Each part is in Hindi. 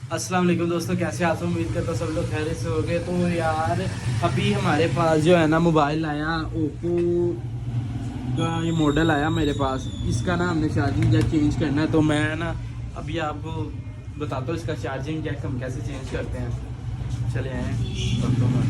अस्सलाम वालेकुम दोस्तों, कैसे आप? उम्मीद करता हूँ सब लोग खैरियत से हो गए। तो यार अभी हमारे पास जो है ना मोबाइल आया, ओप्पो का ये मॉडल आया मेरे पास। इसका ना हमने चार्जिंग जैक चेंज करना है, तो मैं ना अभी आपको बताता हूँ इसका चार्जिंग जैक हम कैसे चेंज करते हैं। चले आए बताता हूँ मैं।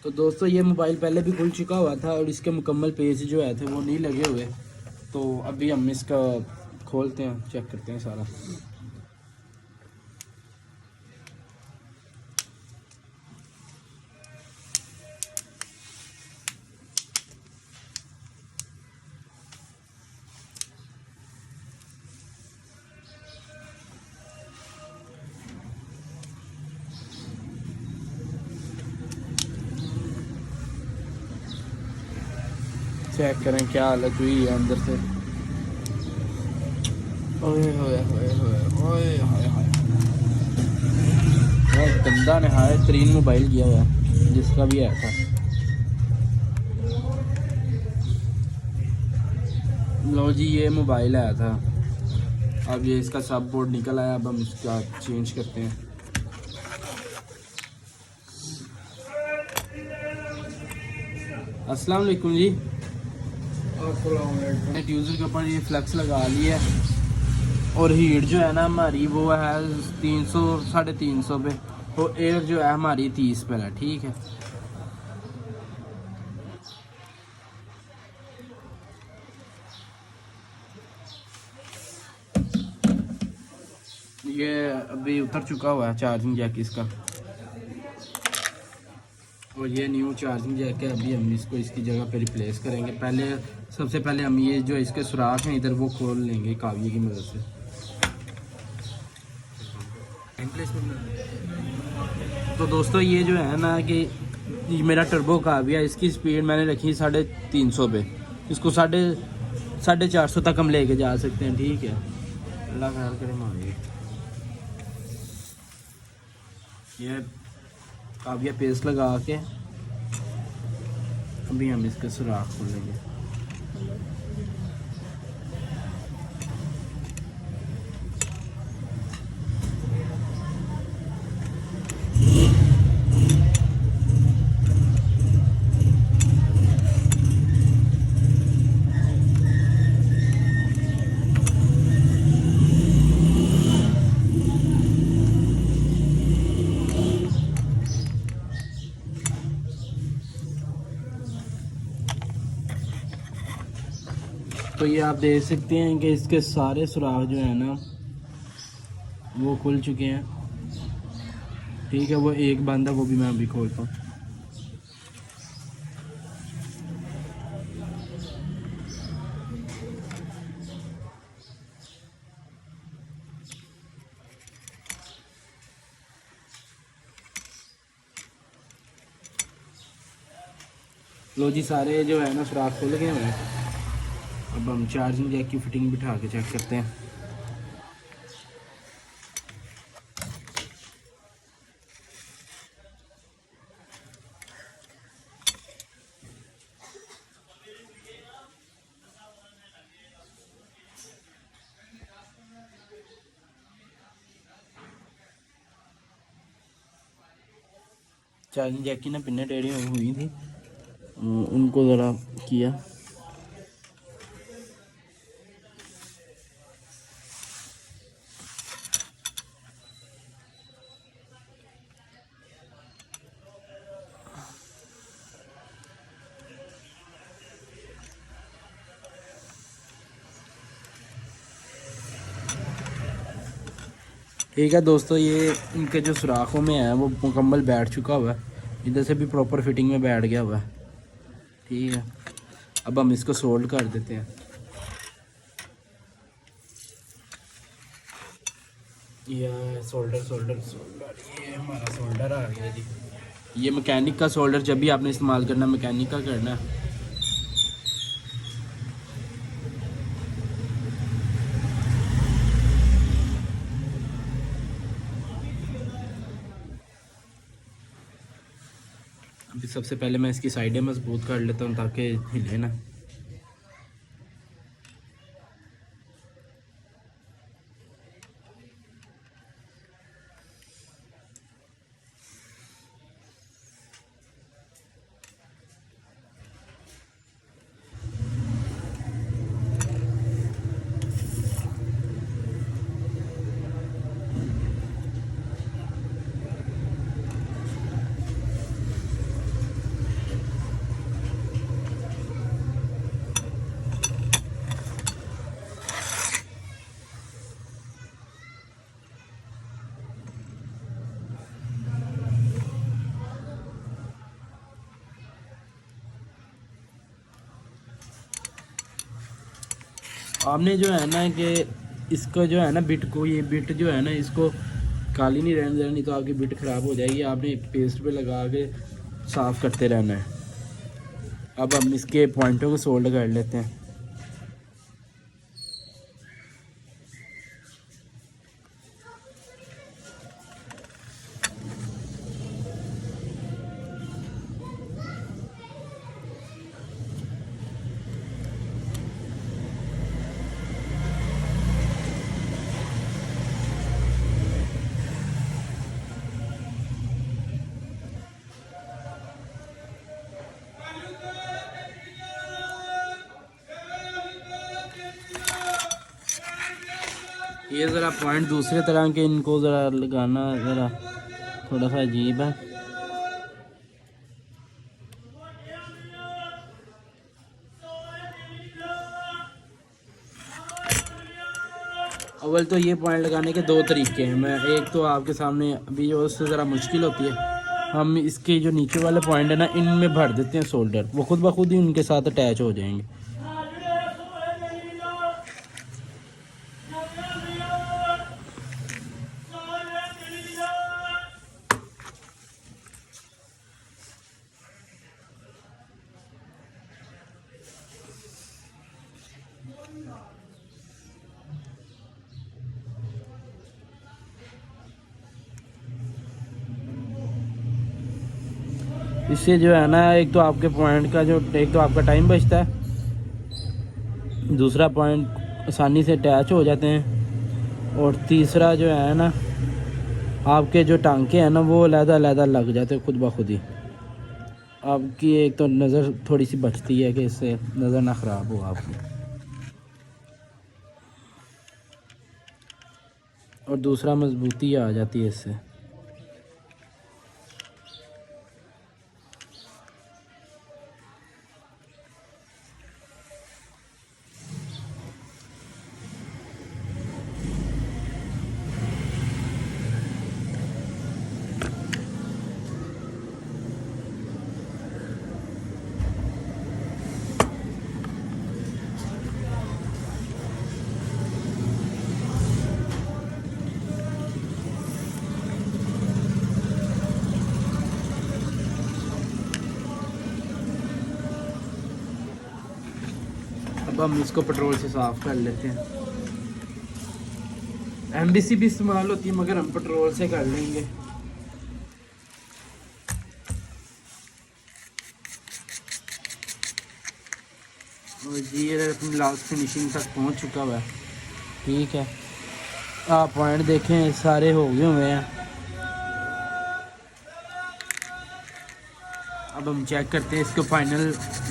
तो दोस्तों ये मोबाइल पहले भी खुल चुका हुआ था और इसके मुकम्मल पेज जो है थे वो नहीं लगे हुए। तो अभी हम इसका खोलते हैं, चेक करते हैं सारा। चेक करें क्या हालत हुई है अंदर से। ओए होए होए होए ओए हाय हाय। बहुत गंदा नहायत तरीन मोबाइल किया हुआ है जिसका भी आया था। लो जी, ये मोबाइल आया था। अब ये इसका सब बोर्ड निकल आया, अब हम इसका चेंज करते हैं। अस्सलाम वालेकुम जी। ट्यूजर के ऊपर ये फ्लक्स लगा ली है और हीट जो है ना हमारी वो है 300 350 पे। तो एयर जो है हमारी 30 पर है। ठीक है, ये अभी उतर चुका हुआ है चार्जिंग जैक इसका। और ये न्यू चार्जिंग जैक है। अभी हम इसको इसकी जगह पे रिप्लेस करेंगे। सबसे पहले हम ये जो इसके सुराख हैं इधर वो खोल लेंगे काविये की मदद से। तो दोस्तों ये जो है ना कि ये मेरा टर्बो काविया, इसकी स्पीड मैंने रखी 350 पे। इसको 450 तक हम लेके जा सकते हैं। ठीक है, अल्लाह खैर करे मांगे। ये काविया पेस्ट लगा के अभी हम इसके सुराख खोलेंगे। तो ये आप देख सकते हैं कि इसके सारे सुराख जो है ना वो खुल चुके हैं। ठीक है, वो एक बंद है, वो भी मैं अभी खोलता हूँ। लो जी, सारे जो है ना सुराख खुल गए हैं। अब हम चार्जिंग जैक की फिटिंग बिठा के चेक करते हैं। चार्जिंग जैक की ना पिन्ने टेढ़ी हुई थी, उनको ज़रा किया। ठीक है दोस्तों, ये इनके जो सुराखों में है वो मुकम्मल बैठ चुका हुआ है। इधर से भी प्रॉपर फिटिंग में बैठ गया हुआ है। ठीक है, अब हम इसको सोल्ड कर देते हैं। ये सोल्डर सोल्डर सोल्डर, ये हमारा सोल्डर आ गया जी। ये मैकेनिक का सोल्डर, जब भी आपने इस्तेमाल करना मैकेनिक का करना है। अभी सबसे पहले मैं इसकी साइडें मजबूत कर लेता हूँ ताकि हिले ना। आपने जो है ना कि इसको जो है ना बिट को, ये बिट जो है ना इसको काली नहीं रहने देना, नहीं तो आपकी बिट ख़राब हो जाएगी। आपने पेस्ट पे लगा के साफ़ करते रहना है। अब हम इसके पॉइंटों को सोल्ड कर लेते हैं। ये ज़रा पॉइंट दूसरे तरह के, इनको ज़रा लगाना ज़रा थोड़ा सा अजीब है। अव्वल तो ये पॉइंट लगाने के दो तरीके हैं। मैं एक तो आपके सामने अभी जो उससे ज़रा मुश्किल होती है, हम इसके जो नीचे वाले पॉइंट है ना इनमें भर देते हैं सोल्डर, वो खुद ब खुद ही उनके साथ अटैच हो जाएंगे। इससे जो है ना एक तो आपके पॉइंट का जो, एक तो आपका टाइम बचता है, दूसरा पॉइंट आसानी से अटैच हो जाते हैं, और तीसरा जो है ना आपके जो टांके हैं ना वो अलग-अलग लग जाते हैं खुद ब खुद ही। आपकी एक तो नज़र थोड़ी सी बचती है कि इससे नज़र ना ख़राब हो आपकी, और दूसरा मजबूती आ जाती है इससे। अब हम इसको पेट्रोल से साफ़ कर लेते हैं। एमडीसी भी इस्तेमाल होती है मगर हम पेट्रोल से कर लेंगे। और जी ये अपनी लास्ट फिनिशिंग तक पहुंच चुका हुआ है। ठीक है, आप पॉइंट देखें सारे हो गए हुए हैं। अब हम चेक करते हैं इसको फाइनल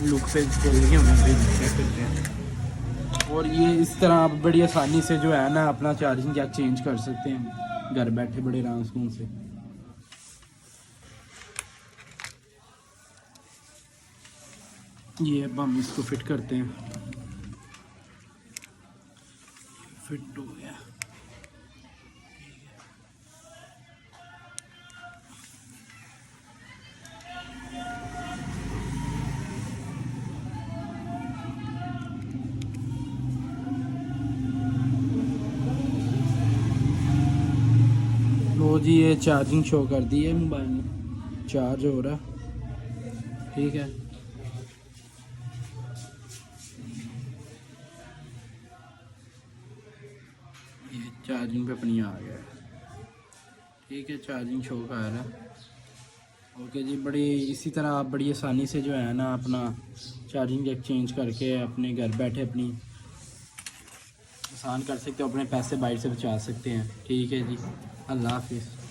लुक पे चल गए हुए चेक करते हैं। और ये इस तरह आप बड़ी आसानी से जो है ना अपना चार्जिंग जैक चेंज कर सकते हैं घर बैठे बड़े आराम सुकून से। ये अब हम इसको फिट करते हैं। फिट हो गया। जी ये चार्जिंग शो कर दी है मोबाइल में, चार्ज हो रहा। ठीक है, ये चार्जिंग पे अपनी आ गया है। ठीक है, चार्जिंग शो कर रहा है। ओके जी, बड़ी इसी तरह आप बड़ी आसानी से जो है ना अपना चार्जिंग एक्सचेंज करके अपने घर बैठे अपनी आसान कर सकते हो, अपने पैसे बाइट से बचा सकते हैं। ठीक है जी, अल्लाह हाफिज़।